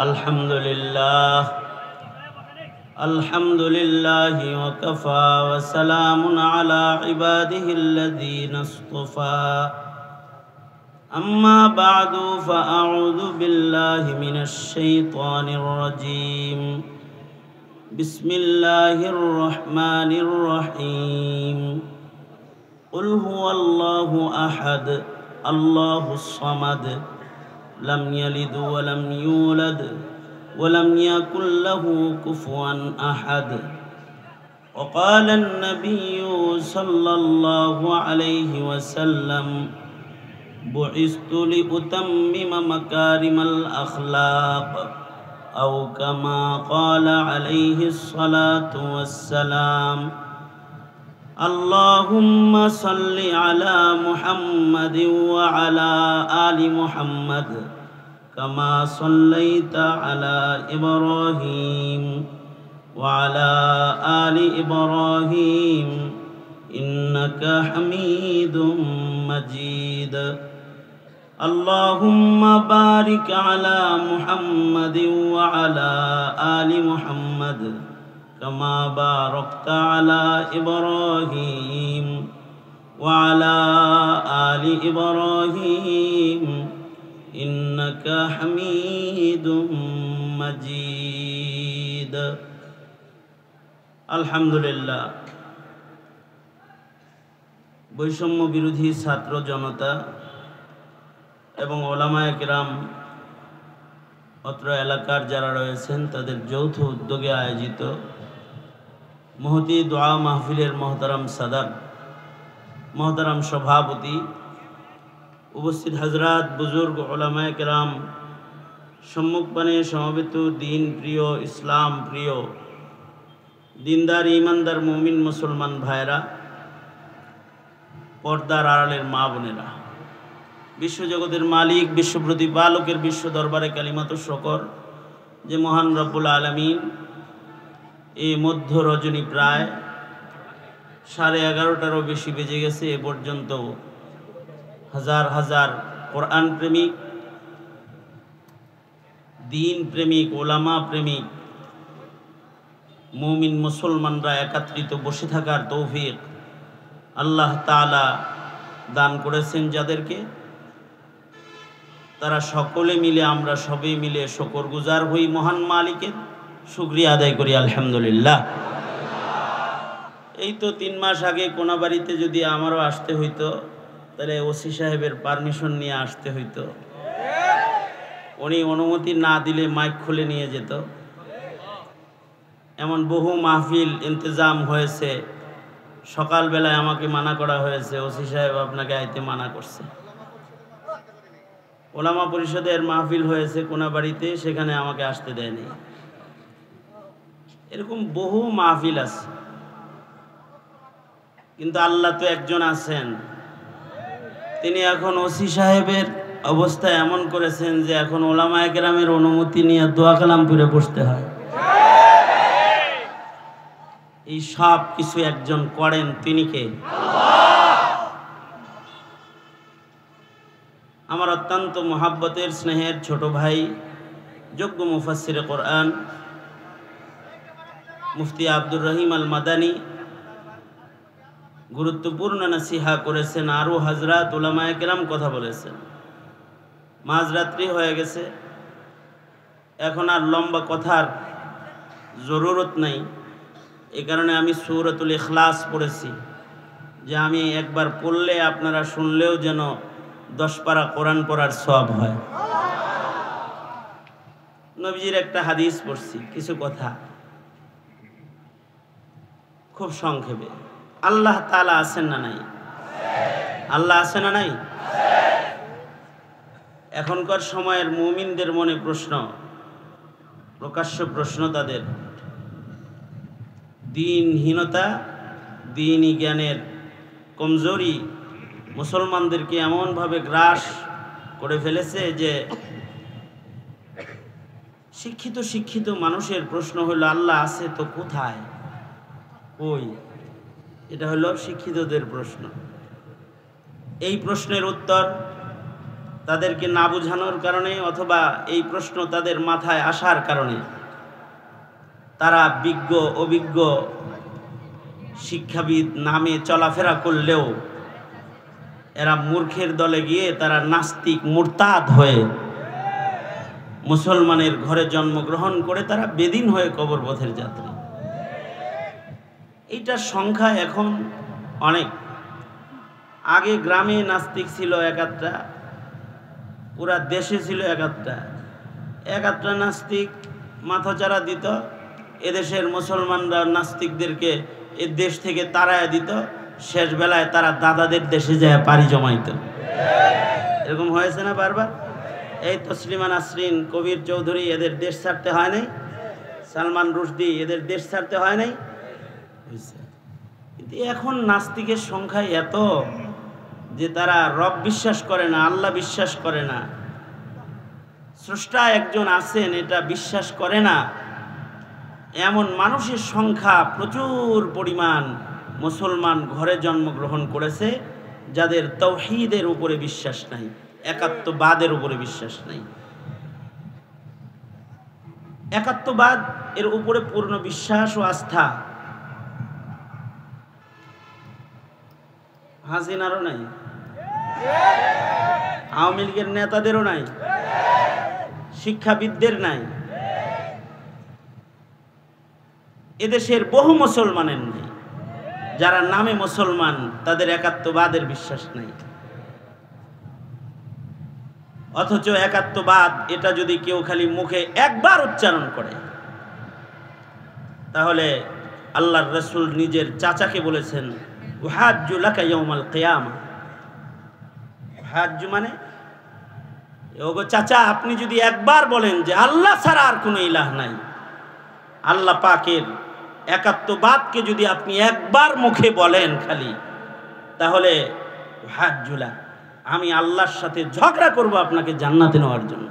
আলহামদুলিল্লাহ আলহামদুলিল্লাহি ওয়া কাফা ওয়া সালামুন আলা ইবাদিহিল্লাযীনা ইসতাফা আম্মা বা'দু ফাআউযু বিল্লাহি মিনাশ শাইতানির রাজীম বিসমিল্লাহির রহমানির রহিম কুল হুয়াল্লাহু আহাদ আল্লাহুস সামাদ লাম ইয়ালিদ ওয়া লাম ইউলাদ ولم يكن له كفوا أحد وقال النبي صلى الله عليه وسلم بعثت لأتمم مكارم الأخلاق أو كما قال عليه الصلاة والسلام اللهم صل على محمد وعلى آل محمد كما صليت على إبراهيم وعلى آل إبراهيم إنك حميد مجيد اللهم بارك على محمد وعلى آل محمد كما باركت على إبراهيم وعلى آل إبراهيم إنك حميد مجيد আলহামদুলিল্লাহ। বৈষম্য বিরোধী ছাত্র জনতা এবং ওলামায়ে কেরাম অত্র এলাকার যারা রয়েছেন তাদের যৌথ উদ্যোগে আয়োজিত মহতি দোয়া মাহফিলের মহতারাম সাদার, মহতারাম সভাপতি, উপস্থিত হজরত বুজুর্গ ওলামায়ে কেরাম, সম্মুখপানে সমবেত দিন প্রিয়, ইসলাম প্রিয়, দিনদার ইমানদার মুমিন মুসলমান ভাইরা, পর্দার আড়ালের মা বোনেরা, বিশ্বজগতের মালিক, বিশ্ব প্রতিপালকের বিশ্ব দরবারে কালিমাত শকর যে মহান রব্বুল আলামিন এই মধ্য রজনী প্রায় 11:30টারও বেশি বেজে গেছে, এ পর্যন্ত হাজার হাজার কোরআন প্রেমিক, দিন প্রেমিক, ওলামা প্রেমিক মুমিন মুসলমানরা একত্রিত বসে থাকার তৌফিক আল্লাহ তাআলা দান করেছেন যাদেরকে, তারা সকলে মিলে, আমরা সবাই মিলে শুকরগুজার হই মহান মালিকের, শুকরিয়া আদায় করি আলহামদুলিল্লাহ। এই তো 3 মাস আগে কোনাবাড়িতে যদি আমারও আসতে হইতো তাহলে ওসি সাহেবের পারমিশন নিয়ে আসতে হইতো, উনি অনুমতি না দিলে মাইক খুলে নিয়ে যেত। এমন বহু মাহফিল ইন্তজাম হয়েছে, সকালবেলায় আমাকে মানা করা হয়েছে, ওসি সাহেব আপনাকে আইতে মানা করছে। ওলামা পরিষদের মাহফিল হয়েছে কোনাবাড়িতে, সেখানে আমাকে আসতে দেয়নি। এরকম বহু মাহফিল আছে, কিন্তু আল্লাহ তো একজন আছেন, তিনি এখন ওসি সাহেবের অবস্থা এমন করেছেন যে এখন ওলামায়ে কেরামের অনুমতি নিয়ে দোয়া কালাম পড়ে বসতে হয়। এই সব কিছু একজন করেন, তিনি কে? আমার অত্যন্ত মহাব্বতের স্নেহের ছোট ভাই, যোগ্য মুফাসসিরে কোরআন মুফতি আব্দুর রহিম আল মাদানী গুরুত্বপূর্ণ নসিহা করেছেন, আরও হযরত উলামায়ে কেরাম কথা বলেছেন। মাঝরাত্রি হয়ে গেছে, এখন আর লম্বা কথার জরুরত নাই। এই কারণে আমি সূরাতুল ইখলাস পড়েছি, যে আমি একবার পড়লে আপনারা শুনলেও যেন 10 পারা কোরআন পড়ার সওয়াব হয়। নবীজির একটা হাদিস পড়ছি, কিছু কথা খুব সংক্ষেপে। আল্লাহ তাআলা আছেন না নাই? আল্লাহ আছেন না নাই? এখনকার সময়ের মুমিনদের মনে প্রশ্ন, প্রকাশ্য প্রশ্ন তাদের, দিনহীনতা, দিনী জ্ঞানের কমজোরি মুসলমানদেরকে এমনভাবে গ্রাস করে ফেলেছে যে শিক্ষিত মানুষের প্রশ্ন হলো আল্লাহ আছে তো কোথায়, কই? এটা হলো শিক্ষিতদের প্রশ্ন। এই প্রশ্নের উত্তর তাদেরকে না বোঝানোর কারণে অথবা এই প্রশ্ন তাদের মাথায় আসার কারণে তারা বিজ্ঞ অভিজ্ঞ শিক্ষাবিদ নামে চলাফেরা করলেও এরা মূর্খের দলে গিয়ে তারা নাস্তিক মুরতাদ হয়ে মুসলমানের ঘরে জন্মগ্রহণ করে তারা বেদিন হয়ে কবরপথের যাত্রী। এইটার সংখ্যা এখন অনেক। আগে গ্রামে নাস্তিক ছিল এক আধটা, পুরা দেশে ছিল এক আধটা নাস্তিক মাথাচাড়া দিত। এদেশের মুসলমানরা নাস্তিকদেরকে এ দেশ থেকে তাড়ায় দিত, শেষ বেলায় তারা দাদাদের দেশে যায় পাড়ি জমাইত। এরকম হয়েছে না বারবার? এই তসলিমা নাসরিন, কবির চৌধুরী, এদের দেশ ছাড়তে হয় নাই? সালমান রুশদি, এদের দেশ ছাড়তে হয় নাই? কিন্তু এখন নাস্তিকের সংখ্যা এত যে তারা রব বিশ্বাস করে না, আল্লাহ বিশ্বাস করে না, স্রষ্টা একজন আছেন এটা বিশ্বাস করে না। এমন মানুষের সংখ্যা প্রচুর পরিমাণ মুসলমান ঘরে জন্মগ্রহণ করেছে যাদের তাওহীদের উপরে বিশ্বাস নাই, একাত্মবাদের উপরে বিশ্বাস নাই। একাত্মবাদ এর উপরে পূর্ণ বিশ্বাস ও আস্থা হাসিনারও নাই, আওয়ামী লীগের নেতাদেরও নাই, শিক্ষাবিদদের নাই, এদেশের বহু মুসলমানের নাই। যারা নামে মুসলমান তাদের একাত্মবাদের বিশ্বাস নাই। অথচ একাত্মবাদ এটা যদি কেউ খালি মুখে একবার উচ্চারণ করে, তাহলে আল্লাহর রাসূল নিজের চাচাকে বলেছেন, উহাজ্জু লাকা ইয়াউমাল কিয়ামা। উহাজ্জু মানে, ওগো চাচা, আপনি যদি একবার বলেন যে আল্লাহ ছাড়া আর কোনো ইলাহ নাই, আল্লাহ পাকের একাত্মবাদকে যদি আপনি একবার মুখে বলেন খালি, তাহলে উহাজ্জু লাক, আমি আল্লাহর সাথে ঝগড়া করব আপনাকে জান্নাতে নেওয়ার জন্য।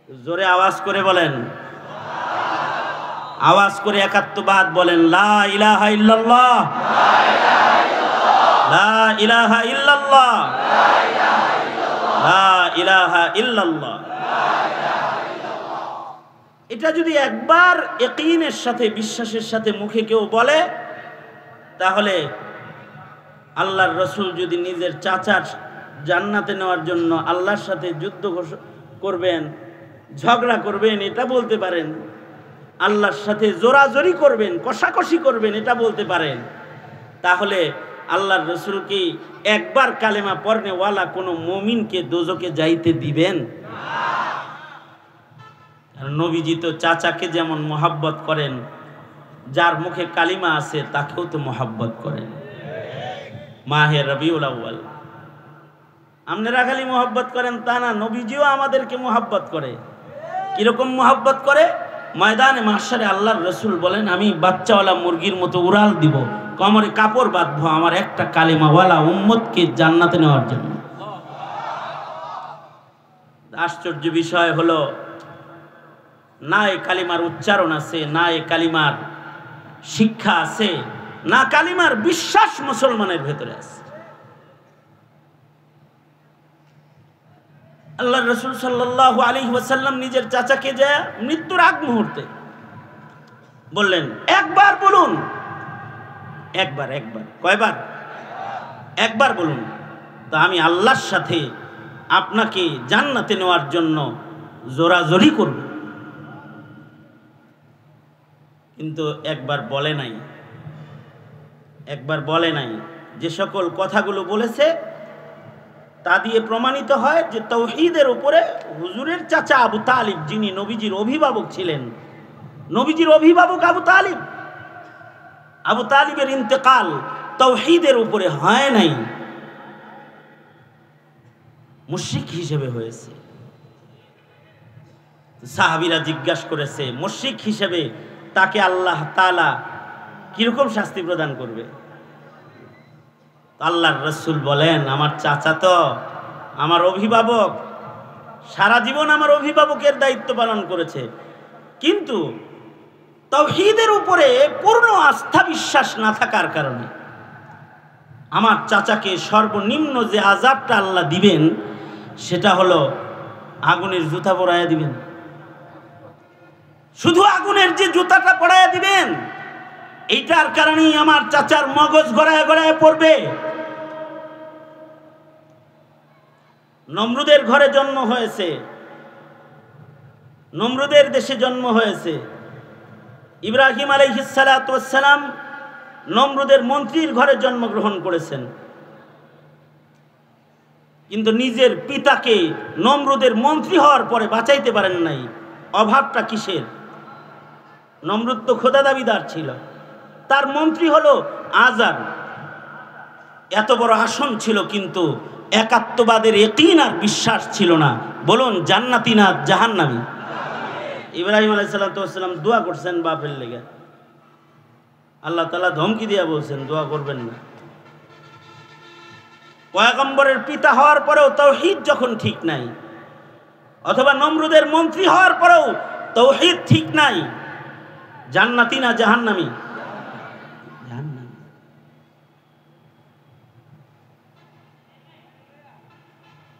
জোরে আওয়াজ করে বলেন, আওয়াজ করে একাত্মবাদ বলেন, লা ইলাহা ইল্লাল্লাহ, লা ইলাহা ইল্লাল্লাহ, লা ইলাহা ইল্লাল্লাহ। এটা যদি একবার ইয়াকিনের সাথে, বিশ্বাসের সাথে মুখে কেউ বলে, তাহলে আল্লাহর রাসূল যদি নিজের চাচার জান্নাতে নেওয়ার জন্য আল্লাহর সাথে যুদ্ধ করবেন, ঝগড়া করবেন, এটা বলতে পারেন, আল্লাহর সাথে জোরাজোরি করবেন, কষাকষি করবেন, এটা বলতে পারেন, তাহলে আল্লাহর রাসূল কি একবার কালেমা পড়নেওয়ালা কোনো মুমিনকে দোজখে যাইতে দিবেন? আর নবীজি তো চাচাকে যেমন মহব্বত করেন, যার মুখে কালিমা আছে তাকেও তো মহব্বত করেন। মাহে রবিউল আউয়াল আপনারা খালি মহব্বত করেন তা না, নবীজিও আমাদেরকে মহব্বত করে। কিরকম মহব্বত করে? ময়দানে মাহশারে আল্লাহর রাসূল বলেন, আমি বাচ্চাওয়ালা মুরগির মতো উড়াল দিব, কোমরে কাপড় বাঁধবো আমার একটা কালিমাওয়ালা উম্মতকে জান্নাতে নেওয়ার জন্য। আশ্চর্য বিষয় হলো, না এই কালিমার উচ্চারণ আছে, না এই কালিমার শিক্ষা আছে, না কালিমার বিশ্বাস মুসলমানের ভেতরে আছে। আল্লাহর রাসূল সাল্লাল্লাহু আলাইহি ওয়াসাল্লাম নিজের চাচাকে যে মৃত্যুর আগ মুহূর্তে বললেন, একবার বলুন। একবার কয়বার? একবার বলুন, তো আমি আল্লাহর সাথে আপনাকে জান্নাতে নেওয়ার জন্য জোরাজোরি করব। কিন্তু একবার বলে নাই। যে সকল কথাগুলো বলেছে তা দিয়ে প্রমাণিত হয় যে তাওহীদের উপরে হুজুরের চাচা আবু তালিব, যিনি নবীজির অভিভাবক ছিলেন, নবীজির অভিভাবক আবু তালিবের ইন্তেকাল তাওহীদের উপরে হয় নাই, মুশরিক হিসেবে হয়েছে। সাহাবীরা জিজ্ঞাসা করেছে, মুশরিক হিসেবে তাকে আল্লাহ তাআলা কিরকম শাস্তি প্রদান করবে? আল্লাহর রাসূল বলেন, আমার চাচা তো আমার অভিভাবক, সারা জীবন আমার অভিভাবকের দায়িত্ব পালন করেছে, কিন্তু তাওহীদের উপরে পূর্ণ আস্থা বিশ্বাস না থাকার কারণে আমার চাচাকে সর্বনিম্ন যে আযাবটা আল্লাহ দিবেন সেটা হলো আগুনের জুতা পরাইয়া দিবেন। শুধু আগুনের যে জুতাটা পরাইয়া দিবেন, এইটার কারণেই আমার চাচার মগজ গড়ায় গড়ায় পড়বে। নমরুদের ঘরে জন্ম হয়েছে, নমরুদের দেশে জন্ম হয়েছে। ইব্রাহিম আলাইহিস সালাতু ওয়াস সালাম নমরুদের মন্ত্রীর ঘরে জন্মগ্রহণ করেছেন, কিন্তু নিজের পিতাকে নমরুদের মন্ত্রী হওয়ার পরে বাঁচাইতে পারেন নাই। অভাবটা কিসের? নমরুদ তো খোদা দাবিদার ছিল, তার মন্ত্রী হলো আজার। এত বড় আসন ছিল, কিন্তু একাত্মবাদের ইয়াকিন আর বিশ্বাস ছিল না। বলুন জান্নাতি না জাহান্নামী? ইব্রাহিম আলাইহিস সালাম দোয়া করছেন বাপের লেগে, আল্লাহ তাআলা ধমকি দিয়া বলছেন দোয়া করবেন না। পয়গম্বরের পিতা হওয়ার পরেও তাওহীদ যখন ঠিক নাই, অথবা নমরুদের মন্ত্রী হওয়ার পরেও তাওহীদ ঠিক নাই, জান্নাতি না জাহান্নামী? জাহান্নামী।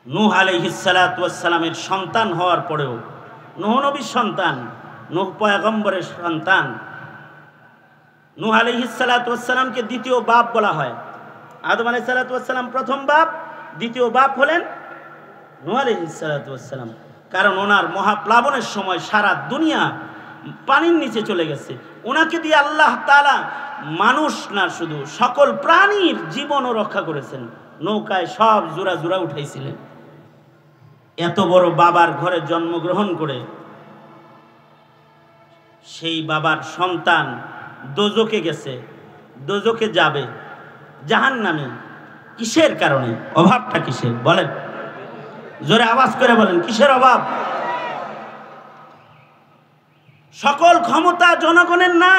নূহ আলাইহিস সালাতু ওয়াস সালামের সন্তান হওয়ার পরেও, নূহ নবীর সন্তান, নূহ পয়গম্বরের সন্তান, নূহ আলাইহিস সালাতু ওয়াস সালামকে দ্বিতীয় বাপ বলা হয়। আদম আলাইহিস সালাতু ওয়াস সালাম প্রথম বাপ, দ্বিতীয় বাপ হলেন নূহ আলাইহিস সালাতু ওয়াস সালাম। কারণ ওনার মহাপ্লাবনের সময় সারা দুনিয়া পানির নিচে চলে গেছে। ওনাকে দিয়ে আল্লাহ তাআলা মানুষ না শুধু সকল প্রাণীর জীবনও রক্ষা করেছেন। নৌকায় সব জোড়া জোড়া উঠাইছিলেন। এত বড় বাবার ঘরে জন্মগ্রহণ করে সেই বাবার সন্তান দোজকে গেছে, দোজকে যাবে, জাহান্নামে। কিসের কারণে? অভাবটা কিসের বলেন? জোরে আওয়াজ করে বলেন, কিসের অভাব? সকল ক্ষমতা জনগণের না,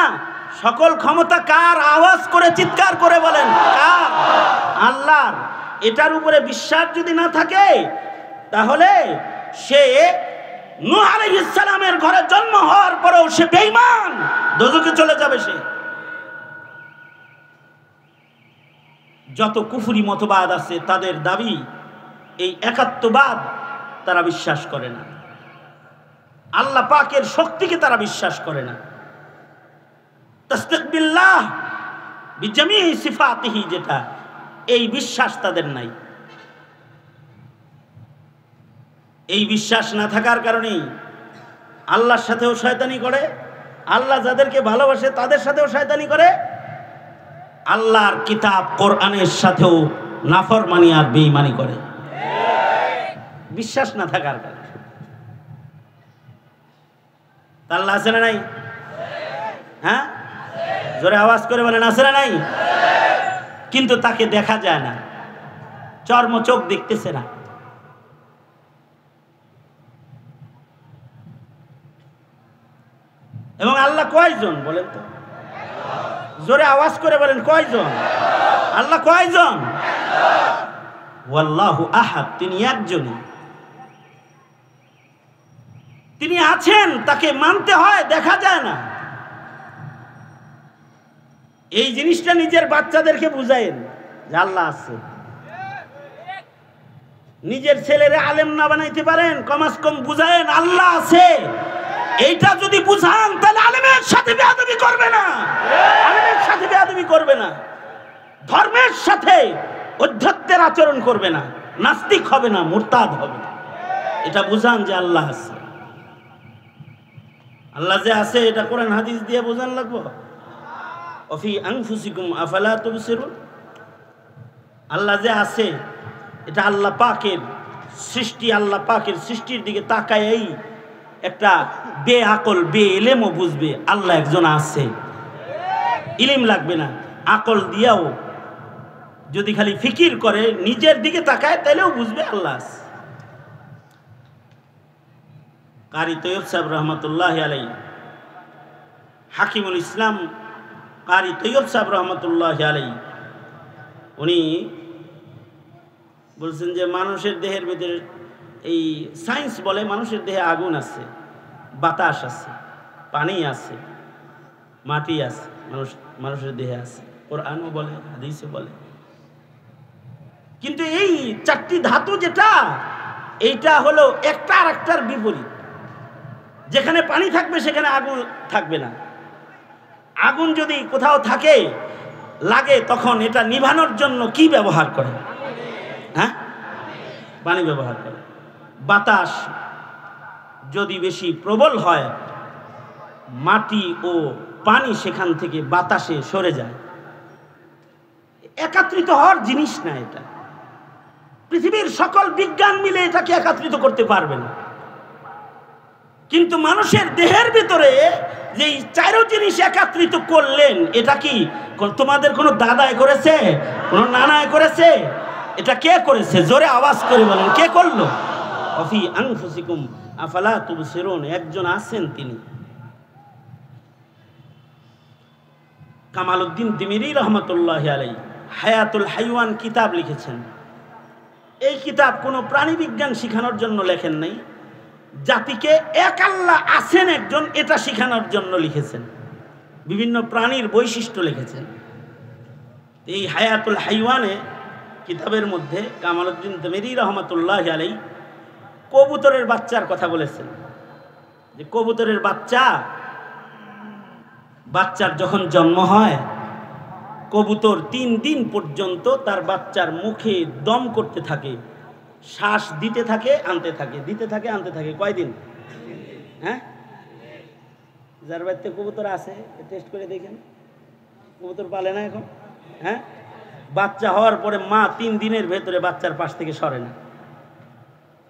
সকল ক্ষমতা কার? আওয়াজ করে চিৎকার করে বলেন, কার? আল্লাহর। এটার উপরে বিশ্বাস যদি না থাকে, তাহলে সে নূহ আলাইহিস সালামের ঘরে জন্ম হওয়ার পরেও সে বেঈমান, দোজখে চলে যাবে সে। যত কুফরি মতবাদ আছে তাদের দাবি এই একাত্মবাদ, তারা বিশ্বাস করে না। আল্লাহ পাকের শক্তিকে তারা বিশ্বাস করে না। তাসদিক বিল্লাহ বিজামি সিফাতিহি, যেটা এই বিশ্বাস তাদের নাই। এই বিশ্বাস না থাকার কারণেই আল্লাহর সাথেও শয়তানি করে, আল্লাহ যাদেরকে ভালোবাসে তাদের সাথেও শয়তানি করে, আল্লাহর কিতাব কোরআনের সাথেও নাফরমানি আর বেঈমানি করে, বিশ্বাস না থাকার কারণে। আল্লাহ আছে না নাই? হ্যাঁ, জোরে আওয়াজ করে বলেন, আছে না নাই? কিন্তু তাকে দেখা যায় না, চর্ম চোখ দেখতেছে না। এবং আল্লাহ কয়জন বলেন তো? জোরে আওয়াজ করে বলেন, কয়জন? আল্লাহ কয়জন? ওয়াল্লাহু আহাদ, তিনি একজনই। তিনি আছেন, তাকে মানতে হয়, দেখা যায় না। এই জিনিসটা নিজের বাচ্চাদেরকে বুঝায়েন যে আল্লাহ আছে। নিজের ছেলেরে আলেম না বানাইতে পারেন, কমাস কম বুঝায়েন আল্লাহ আছে। এইটা যদি বুঝান, তাহলে আলেমের সাথে বেয়াদবি করবে না, আলেমের সাথে বেয়াদবি করবে না, ধর্মের সাথে অধ্যত্বের আচরণ করবে না, নাস্তিক হবে না, মুরতাদ হবে না। এটা বুঝান যে আল্লাহ আছে। আল্লাহ যে আছে এটা কোরআন হাদিস দিয়ে বোঝান লাগবো। অফি আনফুসিকুম আফালা তুবসিরুন, আল্লাহ যে আছে এটা আল্লাহ পাকের সৃষ্টি। আল্লাহ পাকের সৃষ্টির দিকে তাকায় একটা বে আকল বে এলেমও বুঝবে আল্লাহ একজন আছে। ইলিম লাগবে না, আকল দিয়াও যদি খালি ফিকির করে, নিজের দিকে তাকায়, তাহলেও বুঝবে আল্লাহ আছে। কারি তৈয়ব সাহেব রহমতুল্লাহ আলাই, হাকিমুল ইসলাম কারি তৈয়ব সাহেব রহমতুল্লাহ আলাই, উনি বলছেন যে মানুষের দেহের ভিতরে, এই সায়েন্স বলে মানুষের দেহে আগুন আছে, বাতাস আছে, পানি আছে, মাটি আছে, মানুষের দেহে আছে। কোরআনও বলে, হাদিসও বলে। কিন্তু এই চারটি ধাতু যেটা, এইটা হলো একটা আর একটার বিপরীত। যেখানে পানি থাকবে সেখানে আগুন থাকবে না। আগুন যদি কোথাও থাকে লাগে, তখন এটা নিভানোর জন্য কি ব্যবহার করে? হ্যাঁ, পানি ব্যবহার করে। বাতাস যদি বেশি প্রবল হয়, মাটি ও পানি সেখান থেকে বাতাসে সরে যায়। একাত্রিত হওয়ার জিনিস না এটা। পৃথিবীর সকল বিজ্ঞান মিলে এটাকে একাত্রিত করতে পারবে না। কিন্তু মানুষের দেহের ভিতরে যে চারো জিনিস একত্রিত করলেন, এটা কি তোমাদের কোনো দাদায় করেছে, কোনো নানায় করেছে? এটা কে করেছে? জোরে আওয়াজ করে বলেন, কে করলো? অফি আনফুসিকুম আফালা তুবসিরুন। একজন আছেন, তিনি কামালউদ্দিন তিমিরি রহমতুল্লাহি আলাইহি হায়াতুল হাইওয়ান কিতাব লিখেছেন। এই কিতাব কোনো প্রাণী বিজ্ঞান শেখানোর জন্য লেখেন নাই, জাতিকে এক আল্লাহ আছেন একজন এটা শেখানোর জন্য লিখেছেন। বিভিন্ন প্রাণীর বৈশিষ্ট্য লিখেছেন। এই হায়াতুল হাইওয়ানে কিতাবের মধ্যে কামালউদ্দিন তিমিরি রহমতুল্লাহি আলাইহি কবুতরের বাচ্চার কথা বলেছেন, যে কবুতরের বাচ্চার যখন জন্ম হয়, কবুতর 3 দিন পর্যন্ত তার বাচ্চার মুখে দম করতে থাকে, শ্বাস দিতে থাকে আনতে থাকে, দিতে থাকে আনতে থাকে। কয়দিন? হ্যাঁ, যার বাড়িতে কবুতর আছে টেস্ট করে দেখেন। কবুতর পালে না এখন? হ্যাঁ, বাচ্চা হওয়ার পরে মা 3 দিনের ভেতরে বাচ্চার পাশ থেকে সরে না,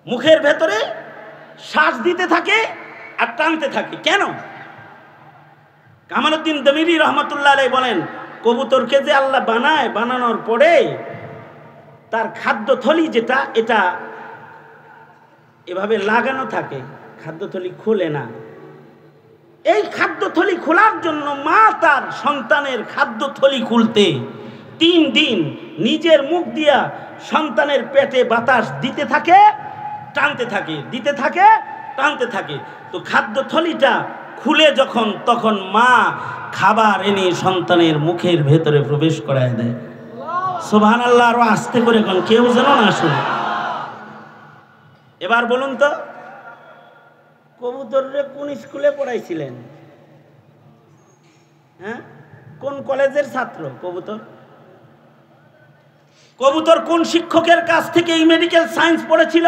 মুখের ভেতরে শ্বাস দিতে থাকে আর টানতে থাকে। কেন? কামালউদ্দিন তিমিরি রহমতুল্লাহ আলাইহি বলেন, কবুতরকে যে আল্লাহ বানায়, বানানোর পরে তার খাদ্যথলি যেটা, এটা এভাবে লাগানো থাকে, খাদ্যথলি খোলে না। এই খাদ্যথলি খোলার জন্য মা তার সন্তানের খাদ্যথলি খুলতে 3 দিন নিজের মুখ দিয়া সন্তানের পেটে বাতাস দিতে থাকে, টানতে থাকে, দিতে থাকে, টানতে থাকে। তো খাদ্যথলিটা খুলে যখন, তখন মা খাবার এনে সন্তানের মুখের ভেতরে প্রবেশ করায় দেয়। সুবহানাল্লাহ। আরো আস্তে করে কোন, কেউ যেন না শুনে। এবার বলুন তো, কবুতররে কোন স্কুলে পড়াইছিলেন? হ্যাঁ, কোন কলেজের ছাত্র কবুতর? কবুতর কোন শিক্ষকের কাছ থেকে এই মেডিকেল সায়েন্স পড়েছিল?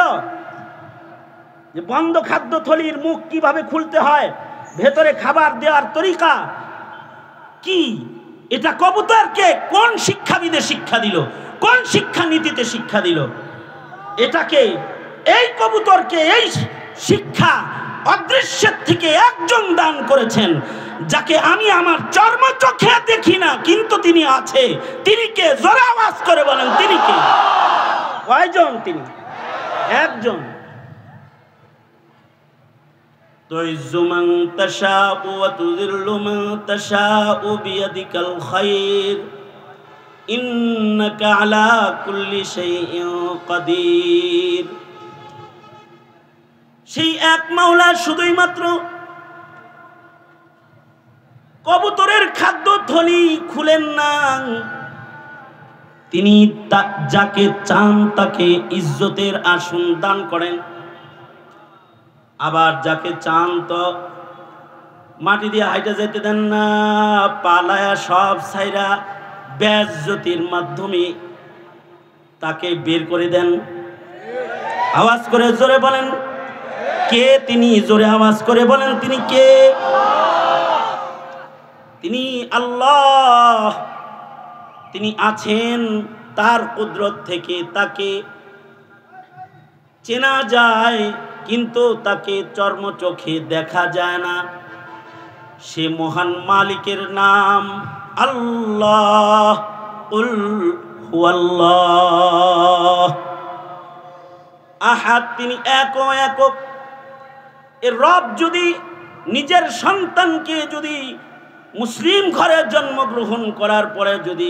যে বন্ধ খাদ্যথলির মুখ কিভাবে খুলতে হয়, ভেতরে খাবার দেওয়ার তরিকা কি, এটা কবুতরকে কোন শিক্ষাবিদে শিক্ষা দিল, কোন শিক্ষানীতিতে শিক্ষা দিল? এটাকে, এই কবুতরকে এই শিক্ষা অদৃশ্যের থেকে একজন দান করেছেন, যাকে আমি আমার চর্মচোখে দেখি না, কিন্তু তিনি আছে। তিনি কে? জোরে আওয়াজ করে বলেন, তিনি কে? কয়জন? তিনি একজন। তুইজ্জু মান তাশাউ ওয়া তুযিল্লু মান তাশাউ বিয়াদিকাল খায়র ইন্নাকা আলা কুল্লি শাইইন কাদির। সেই এক মাওলা শুধুই মাত্র কবুতরের খাদ্যথলি খুলেন না, তিনি যাকে চান তাকে ইজ্জতের আসন দান করেন, আবার যাকে চান তো মাটি দিয়ে হাইটা যেতে দেন না, পালায়া সব ছাইরা বেজ্জতির মাধ্যমে তাকে বের করে দেন। আওয়াজ করে জোরে বলেন, কে তিনি? জোরে আওয়াজ করে বলেন, তিনি কে? তিনি আল্লাহ। তিনি আছেন, তার কুদরত থেকে তাকে চেনা যায়, কিন্তু তাকে চর্মচোখে দেখা যায় না। সে মহান মালিকের নাম আল্লাহ। কুল হুয়াল্লাহ আহাদ। তিনি একক। এর রব যদি নিজের সন্তানকে, যদি মুসলিম ঘরে জন্মগ্রহণ করার পরে যদি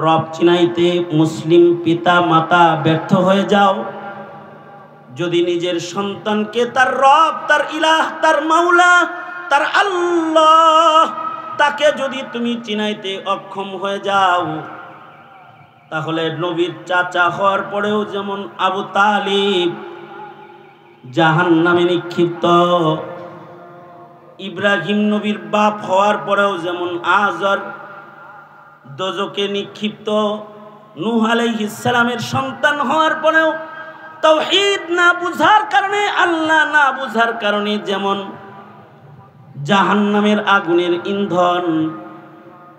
রব চিনাইতে মুসলিম পিতা মাতা ব্যর্থ হয়ে যাও, যদি নিজের সন্তানকে তার রব, তার ইলাহ, তার মাওলা, তার আল্লাহ, তাকে যদি তুমি চিনাইতে অক্ষম হয়ে যাও, তাহলে নবীর চাচা হওয়ার পরেও যেমন আবু তালিব জাহান্নামে নিক্ষিপ্ত, ইব্রাহিম নবীর বাপ হওয়ার পরেও যেমন আজর দোজকে নিক্ষিপ্ত, নূহ আলাইহিস সালামের সন্তান হওয়ার পরেও তাওহীদ না বুঝার কারণে, আল্লাহ না বুঝার কারণে যেমন জাহান্নামের আগুনের ইন্ধন।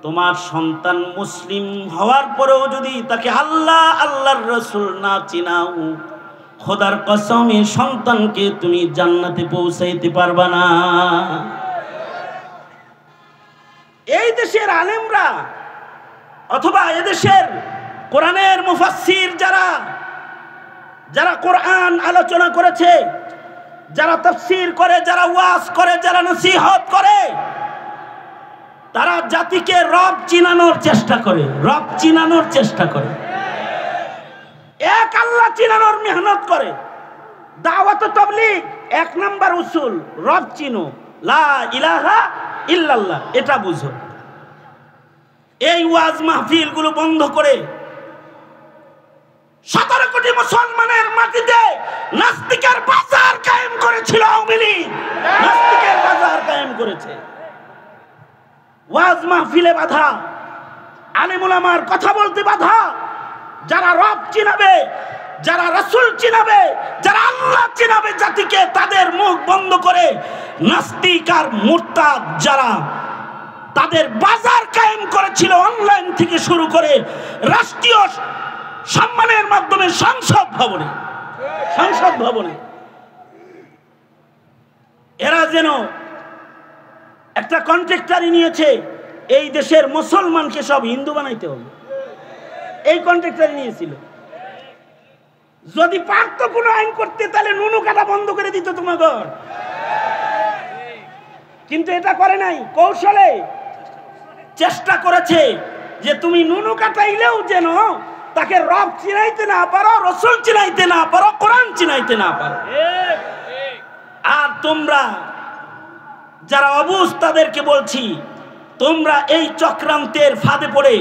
তোমার সন্তান মুসলিম হওয়ার পরেও যদি তাকে আল্লাহ আল্লাহর রাসূল না চিনাও, খোদার কসম এই সন্তানকে তুমি জান্নাতে পৌঁছাইতে পারবা না। এই দেশের আলেমরা অথবা এদেশের কোরআনের মুফাসসির যারা কোরআন আলোচনা করেছে, যারা তাফসীর করে, যারা ওয়াজ করে, যারা নসিহত করে, তারা জাতিকে রব চিনানোর চেষ্টা করে, রব চিনানোর চেষ্টা করে, এক আল্লাহ চিনানোর মেহনত করে। দাওয়াত ও তাবলীগ এক নাম্বার উসুল, রব চিনো, লা ইলাহা ইল্লাল্লাহ, এটা বুঝো। এই ওয়াজ মাহফিলগুলো বন্ধ করে 17 কোটি মুসলমানের মাটিতে নাস্তিকের বাজার কায়েম করেছিল আওয়ামী লীগ, নাস্তিকের বাজার কায়েম করেছে। ওয়াজ মাহফিলে বাধা, আলেম ওলামার কথা বলতে বাধা। যারা রব চিনাবে, যারা রাসূল চিনাবে, যারা আল্লাহ চিনাবে জাতিকে, তাদের মুখ বন্ধ করে নাস্তিক আর মুরতাদ যারা তাদের বাজার কায়েম করেছিল, অনলাইন থেকে শুরু করে রাষ্ট্রীয় সম্মানের মাধ্যমে সংসদ ভবনে এরা যেন একটা কন্ট্রাক্টরি নিয়েছে, এই দেশের মুসলমানকে সব হিন্দু বানাইতে হবে, এই কন্ট্রাক্টরি নিয়েছিল। যদি পারতো কোনো আইন করতে, তাহলে নুনু কাটা বন্ধ করে দিত তোমাকে, কিন্তু এটা করে নাই। কৌশলে চেষ্টা করেছে যে তুমি নুনু কাটাইলেও যেন তাকে রব চিনাইতে না পারো, রাসূল চিনাইতে না পারো, কোরআন চিনাইতে না পারো। আর তোমরা যারা অবুঝ তাদেরকে বলছি, তোমরা এই চক্রান্তের ফাঁদে পড়ে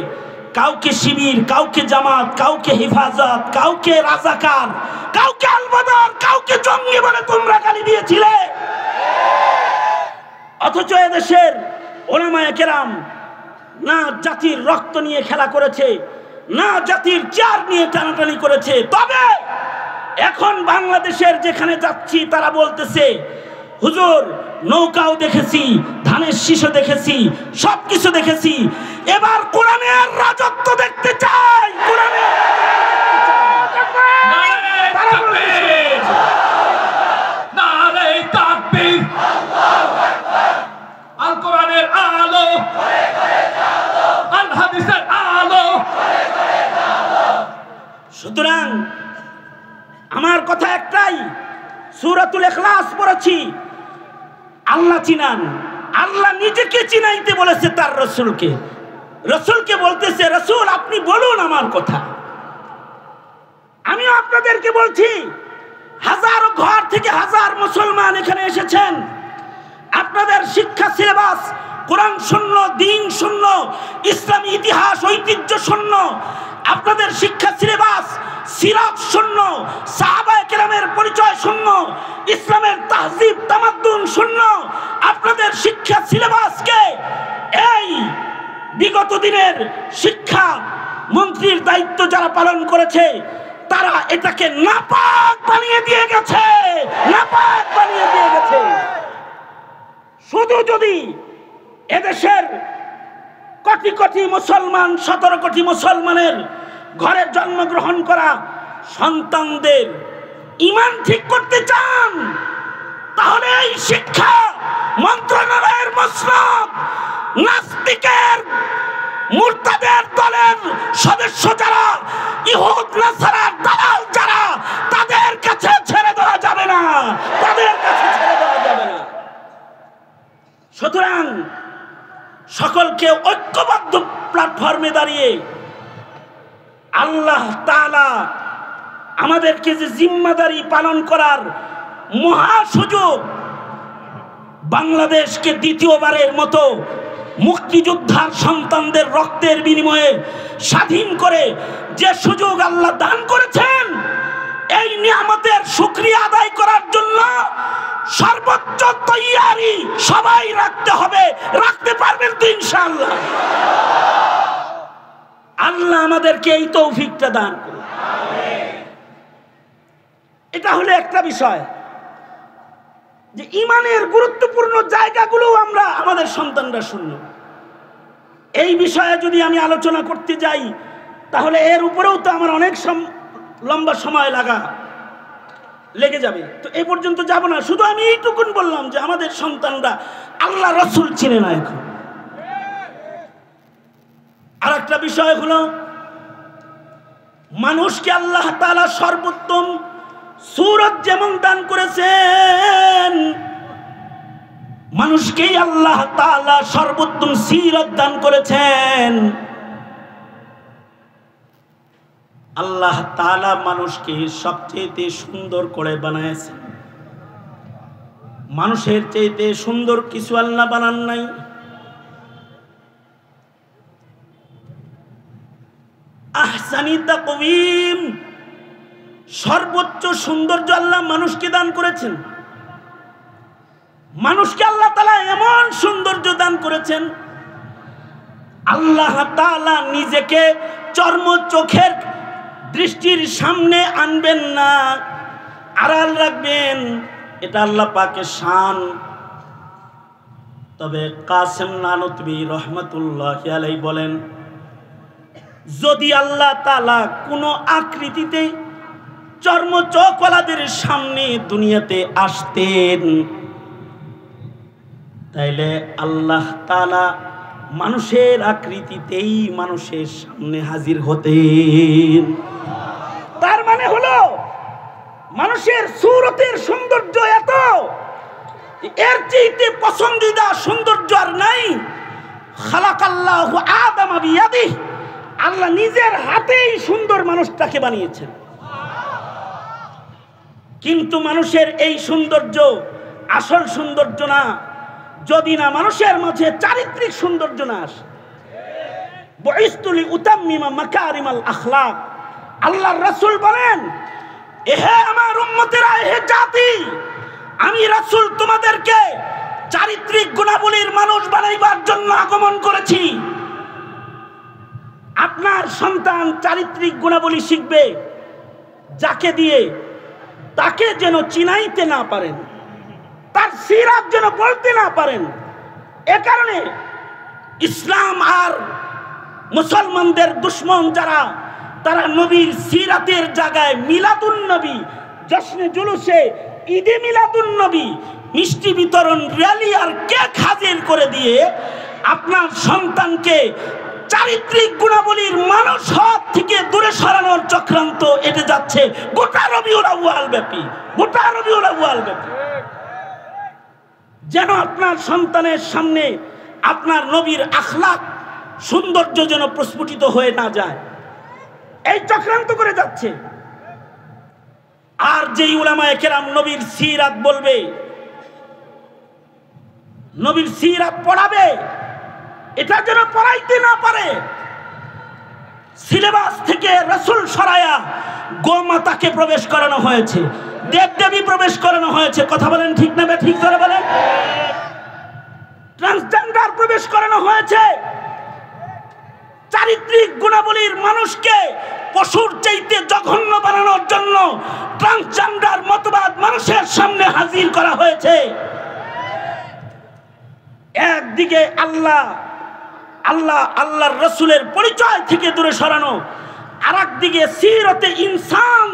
কাউকে শিবির, কাউকে জামাত, কাউকে হেফাজত, কাউকে রাজাকার, কাউকে আলবদর, কাউকে জঙ্গি বলে তোমরা গালি দিয়েছিলে। অথচ এদেশের উলামায়ে কেরাম না জাতির রক্ত নিয়ে খেলা করেছে, না জাতির চেয়ার নিয়ে টানাটানি করেছে। তবে এখন বাংলাদেশের যেখানে যাচ্ছি তারা বলতেছে, হুজুর নৌকাও দেখেছি, ধানের শীষও দেখেছি, সবকিছু দেখেছি, এবার কোরআনের রাজত্ব দেখতে চাই। কোরআনের আল কোরআনের আলো, আল হাদিসের আলো। সুতরাং আমার কথা একটাই, সূরাতুল ইখলাস পড়েছি, আল্লাহ চিনান। আল্লাহ নিজেকে চিনাইতে বলেছে তার রাসূলকে, রাসূলকে বলতেছে, রাসূল আপনি বলুন আমার কথা। আমিও আপনাদেরকে বলছি, হাজারো ঘর থেকে হাজার মুসলমান এখানে এসেছেন, আপনাদের শিক্ষা সিলেবাস কোরআন শূন্য, দ্বীন শূন্য, ইসলামী ইতিহাস ঐতিহ্য শূন্য, আপনাদের শিক্ষা সিলেবাস সিরাত শূন্য, সাহাবায়ে কেরামের পরিচয় শূন্য, ইসলামের তাহজিব তামাদ্দুন শূন্য। আপনাদের শিক্ষা সিলেবাসকে এই বিগত দিনের শিক্ষা মন্ত্রীর দায়িত্ব যারা পালন করেছে, তারা এটাকে নাপাক বানিয়ে দিয়ে গেছে, নাপাক বানিয়ে দিয়ে গেছে। শুধু যদি এদেশের কোটি কোটি মুসলমান, 17 কোটি মুসলমানের ঘরে জন্মগ্রহণ করা সন্তানদের ঈমান ঠিক করতে চান, তাহলে এই শিক্ষা মন্ত্রণালয়ের মসনদ নাস্তিকের মুরতাদের দলের সদস্য যারা, ইহুদ নাসারার দালাল যারা, তাদের কাছে ছেড়ে দেওয়া যাবে না, তাদের কাছে ছেড়ে দেওয়া যাবে না। সুতরাং সকলকে ঐক্যবদ্ধ প্ল্যাটফর্মে দাঁড়িয়ে আল্লাহ তাআলা আমাদেরকে যে জিম্মাদারি পালন করার মহা সুযোগ বাংলাদেশকে দ্বিতীয়বারের মতো মুক্তিযোদ্ধার সন্তানদের রক্তের বিনিময়ে স্বাধীন করে যে সুযোগ আল্লাহ দান করেছেন, এই নিয়ামতের শুকরিয়া আদায় করার জন্য সর্বোচ্চ তৈয়ারি সবাই রাখতে হবে। রাখতে পারবেন তো ইনশাআল্লাহ? আল্লাহ আমাদেরকে এই তৌফিকটা দান করুন। এটা হলো একটা বিষয় যে ইমানের গুরুত্বপূর্ণ জায়গাগুলো আমরা আমাদের সন্তানরা শুনল। এই বিষয়ে যদি আমি আলোচনা করতে যাই তাহলে এর উপরেও তো আমার অনেক লম্বা সময় লেগে যাবে। তো এই পর্যন্ত যাব না, শুধু আমি এইটুকুন বললাম যে আমাদের সন্তানরা আল্লাহ রসুল চিনে না। এখন আর একটা বিষয় হলো, মানুষকে আল্লাহ তাআলা সর্বোত্তম সূরত যেমন দান করেছেন, মানুষকেই আল্লাহ তাআলা সর্বোত্তম সিরত দান করেছেন। আল্লাহ তাআলা মানুষকে সবচেয়ে সুন্দর করে বানাইছেন। মানুষের চাইতে সুন্দর কিছু আল্লাহ বানান নাই। আহসানি তাকওয়িম, সর্বোচ্চ সৌন্দর্য আল্লাহ মানুষকে দান করেছেন। মানুষকে আল্লাহ তাআলা এমন সৌন্দর্য দান করেছেন, আল্লাহ তাআলা নিজেকে চর্ম চোখের দৃষ্টির সামনে আনবেন না, আড়াল রাখবেন। এটা আল্লাহ পাকের শান। তবে কাসেম নানতুবি রহমাতুল্লাহি আলাইহি বলেন, যদি আল্লাহ তাআলা কোনো আকৃতিতে চর্ম চোখওয়ালাদের সামনে দুনিয়াতে আসতেন, তাইলে আল্লাহ তাআলা মানুষের আকৃতিতেই মানুষের সামনে হাজির হতেন। তার মানে হলো মানুষের সূরতের সৌন্দর্য এত, এর চাইতে পছন্দিদা সৌন্দর্য আর নাই। খালাকাল্লাহু আদামা বিয়াদিহি, আল্লাহ নিজের হাতেই সুন্দর মানুষটাকে বানিয়েছেন। কিন্তু মানুষের এই সৌন্দর্য আসল সৌন্দর্য না, যদি না মানুষের মাঝে চারিত্রিক সৌন্দর্য না আসে। বুইসতু লিউতাম্মিমা মাকারিমাল আখলাক, আল্লাহর রাসূল বলেন, এহে আমার উম্মতেরা, এহে জাতি, আমি রাসূল তোমাদেরকে চারিত্রিক গুণাবলীর মানুষ বানাইবার জন্য আগমন করেছি। আপনার সন্তান চারিত্রিক গুণাবলী শিখবে, যাকে দিয়ে তাকে যেন চিনাইতে না পারেন, তার সিরাত যেন বলতে না পারেন। এ কারণে ইসলাম আর মুসলমানদের দুশ্মন যারা, তারা নবীর সিরাতের জায়গায় মিলাদুন নবী, জশ্নে জুলুসে ঈদে মিলাদুন নবী, মিষ্টি বিতরণ, র্যালি আর কেক হাজির করে দিয়ে আপনার সন্তানকে চারিত্রিক গুণাবলীর মানুষ হওয়া থেকে দূরে সরানোর চক্রান্ত এটে যাচ্ছে গোটা রবিউল আউয়াল ব্যাপী, গোটা রবিউল আউয়াল ব্যাপী। যেন আপনার সন্তানের সামনে আপনার নবীর আখলাক সৌন্দর্য যেন প্রস্ফুটিত হয়ে না যায়, এই চক্রান্ত করে যাচ্ছে। আর যেই উলামায়ে কেরাম নবীর সিরাত বলবে, নবীর সিরাত পড়াবে, এটা যেন পড়াইতে না পারে। সিলেবাস থেকে রাসূল সরায়া গোমাতাকে প্রবেশ করানো হয়েছে, দেবদেবী প্রবেশ করানো হয়েছে। কথা বলেন ঠিক না? ঠিক করে বলেন। ট্রান্সজেন্ডার প্রবেশ করানো হয়েছে। চারিত্রিক গুণাবলীর মানুষকে পশুর চাইতে জঘন্য বানানোর জন্য ট্রান্সজেন্ডার মতবাদ মানুষের সামনে হাজির করা হয়েছে। একদিকে আল্লাহর রাসূলের পরিচয় থেকে দূরে সরানো, আর একদিকে সিরতে ইনসান,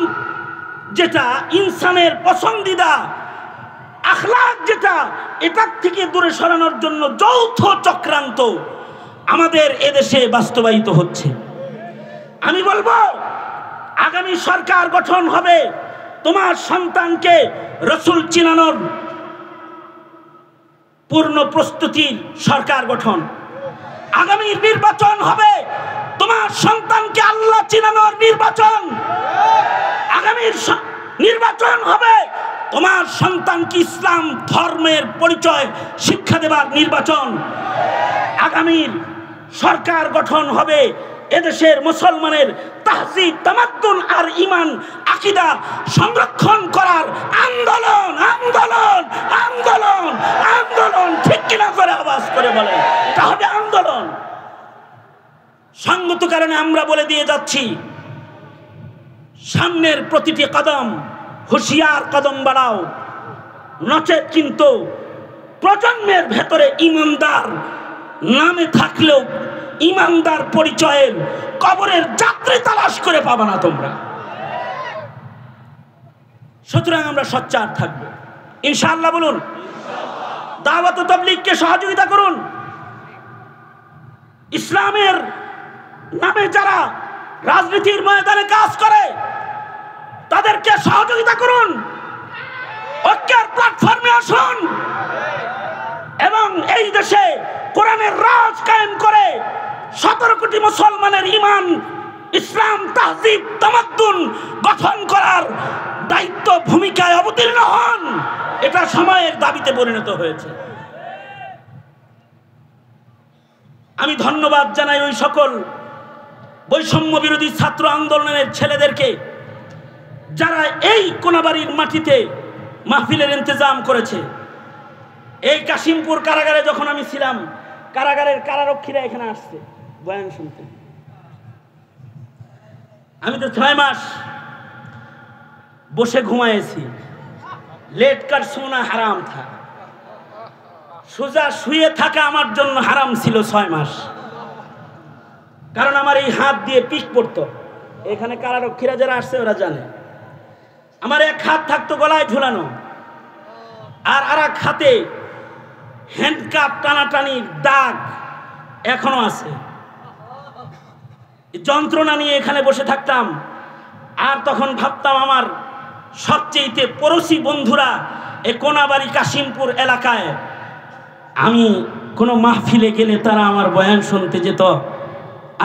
যেটা ইনসানের পছন্দিদা আখলাক, যেটা এটার থেকে দূরে সরানোর জন্য যৌথ চক্রান্ত আমাদের এদেশে বাস্তবায়িত হচ্ছে। আমি বলবো, আগামী সরকার গঠন হবে, তোমার সন্তানকে রাসূল চিনানোর পূর্ণ প্রস্তুতির সরকার গঠন। আগামী নির্বাচন হবে, তোমার সন্তানকে আল্লাহ চিনানোর নির্বাচন। আগামী নির্বাচন হবে, তোমার সন্তানকে ইসলাম ধর্মের পরিচয় শিক্ষা দেবার নির্বাচন। আগামীর সরকার গঠন হবে এদেশের মুসলমানের তাহজিব, তামাদ্দুন আর ঈমান আকীদা সংরক্ষণ করার আন্দোলন। আন্দোলন আন্দোলন আন্দোলন, ঠিক কিনা করে আওয়াজ করে বলে, এটা হবে আন্দোলন। সঙ্গত কারণে আমরা বলে দিয়ে যাচ্ছি, সামনের প্রতিটি কদম হুঁশিয়ার কদম বাড়াও, নচেত কিন্তু প্রজন্মের ভেতরে ইমানদার নামে থাকলেও ইমানদার পরিচয়ের কবরের যাত্রী তালাশ করে পাবা না তোমরা। সুতরাং আমরা সোচ্চার থাকবো ইনশাআল্লাহ। বলুন, দাওয়াত ও তাবলীগকে সহযোগিতা করুন। ইসলামের নামে যারা রাজনীতির ময়দানে কাজ করে তাদেরকে সহযোগিতা করুন, ঐক্যের প্ল্যাটফর্মে আসুন এবং এই দেশে কোরআনের রাজ কায়েম করে 17 কোটি মুসলমানের ঈমান, ইসলাম, তাহজিব, তামাদ্দুন গঠন করার দায়িত্ব ভূমিকায় অবতীর্ণ হন। এটা সময়ের দাবিতে পরিণত হয়েছে। আমি ধন্যবাদ জানাই ওই সকল বৈষম্য বিরোধী ছাত্র আন্দোলনের ছেলেদেরকে যারা এই কোনাবাড়ির মাটিতে মাহফিলের ইন্তজাম করেছে। এই কাশিমপুর কারাগারে যখন আমি ছিলাম, কারাগারের কারারক্ষীরা এখানে আসছে বয়ান শুনতে। আমি তো 6 মাস বসে ঘুমাইছি। লেট কার সোনা হারাম থা, সোজা শুয়ে থাকা আমার জন্য হারাম ছিল 6 মাস। কারণ আমার এই হাত দিয়ে পিক পড়তো। এখানে কারারক্ষীরা যারা আসছে ওরা জানে, আমার এক হাত থাকতো গলায় ঝুলানো, আর এক হাতে হ্যান্ডকাপ টানাটানির দাগ এখনো আছে। যন্ত্রণা নিয়ে এখানে বসে থাকতাম। আর তখন ভাবতাম আমার সবচেয়ে পড়োশি বন্ধুরা এ কোনাবাড়ি কাশিমপুর এলাকায়, আমি কোনো মাহফিলে গেলে তারা আমার বয়ান শুনতে যেত।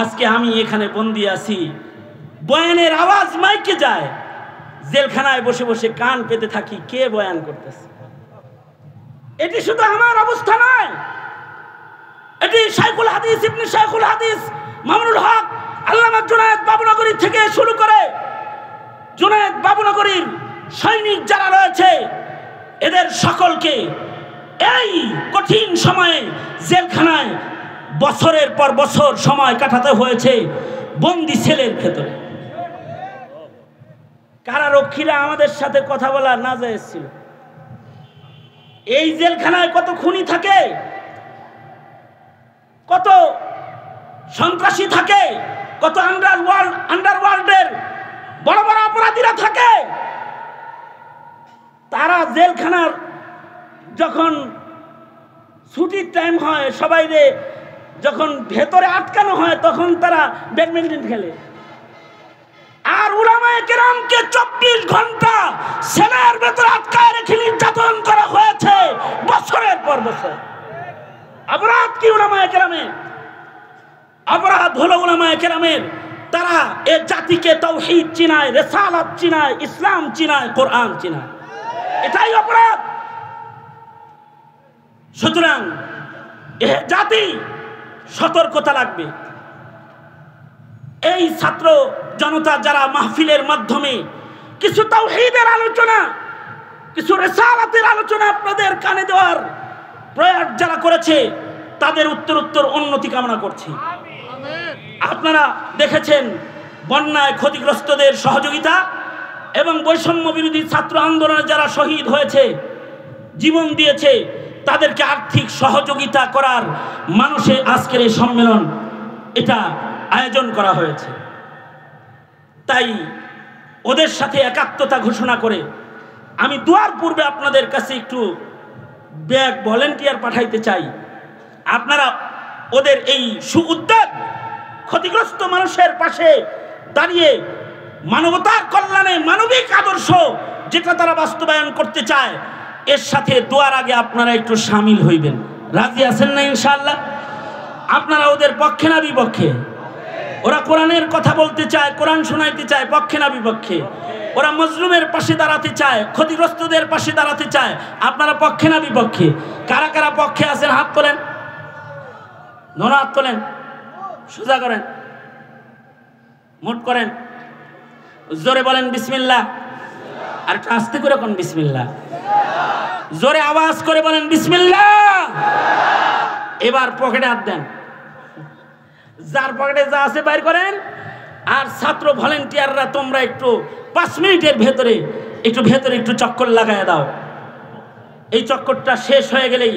আজকে আমি এখানে বন্দি আছি, বয়ানের আওয়াজ মাইকে যায়, জেলখানায় বসে বসে কান পেতে থাকি কে বয়ান করতেছে। এটি শুধু আমার অবস্থা নয়, এটি শাইখুল হাদিস ইবনে শাইখুল হাদিস মামুনুল হক আল্লামা জুনায়েদ বাবুনগরী থেকে শুরু করে জুনায়েদ বাবুনগরীর সৈনিক যারা রয়েছে এদের সকলকে এই কঠিন সময়ে জেলখানায় বছরের পর বছর সময় কাটাতে হয়েছে বন্দি সেলের ভেতরে। কারারক্ষীরা আমাদের সাথে কথা বলা না যায় ছিল। এই জেলখানায় কত খুনি থাকে, কত সন্ত্রাসী থাকে, কত আন্ডারওয়ার্ল্ডের বড় বড় অপরাধীরা থাকে। তারা জেলখানার যখন ছুটির টাইম হয়, সবাই যখন ভেতরে আটকানো হয় তখন তারা ব্যাডমিন্টন খেলে। আর উলামায়ে কেরামকে 24 ঘন্টা সেলের ভেতরে আটকায় রেখে নির্যাতন করা হয়েছে বছরের পর বছর। অপরাধ কি উলামায়ে কেরামের? অপরাধ হলো উলামায়ে কেরামের, তারা এ জাতিকে তাওহীদ চিনায়, রিসালাত চিনায়, ইসলাম চিনায়, কোরআন চিনায়। এটাই অপরাধ। সুতরাং এ জাতি সতর্কতা লাগবে। এই ছাত্র জনতা যারা মাহফিলের মাধ্যমে কিছু তাওহীদের আলোচনা, কিছু রিসালাতের আলোচনা আপনাদের কানে দেওয়ার প্রয়াস যারা করেছে তাদের উত্তরোত্তর উন্নতি কামনা করছি। আপনারা দেখেছেন বন্যায় ক্ষতিগ্রস্তদের সহযোগিতা এবং বৈষম্য বিরোধী ছাত্র আন্দোলনে যারা শহীদ হয়েছে, জীবন দিয়েছে, তাদেরকে আর্থিক সহযোগিতা করার মানুষে আজকের এই সম্মেলন এটা আয়োজন করা হয়েছে। তাই ওদের সাথে একাত্মতা ঘোষণা করে আমি দুয়ার পূর্বে আপনাদের কাছে একটু ব্যাগ ভলেন্টিয়ার পাঠাইতে চাই। আপনারা ওদের এই সুউদ্যোগ, ক্ষতিগ্রস্ত মানুষের পাশে দাঁড়িয়ে মানবতার কল্যাণে মানবিক আদর্শ যেটা তারা বাস্তবায়ন করতে চায়, এর সাথে দোয়ার আগে আপনারা একটু সামিল হইবেন। রাজি আছেন না ইনশাআল্লাহ? আপনারা ওদের পক্ষে না বিপক্ষে? ওরা কোরআনের কথা বলতে চায়, কোরআন শোনাইতে চায়, পক্ষে না বিপক্ষে। ওরা মজলুমের পাশে দাঁড়াতে চায়, ক্ষতিগ্রস্তদের পাশে দাঁড়াতে চায়। আপনারা পক্ষে না বিপক্ষে? কারা কারা পক্ষে আছেন হাত তোলেন, ধরা হাত তোলেন, সোজা করেন, মুট করেন, জোরে বলেন বিসমিল্লাহ। আর একটু আস্তে করে কোন বিসমিল্লাহ, জোরে আওয়াজ করে বলেন বিসমিল্লাহ। এবার পকেটে হাত দেন, যার পকেটে যা আছে বাইর করেন। আর ছাত্র ভলেন্টিয়াররা তোমরা একটু 5 মিনিটের ভেতরে একটু চক্কর লাগায় দাও। এই চক্করটা শেষ হয়ে গেলেই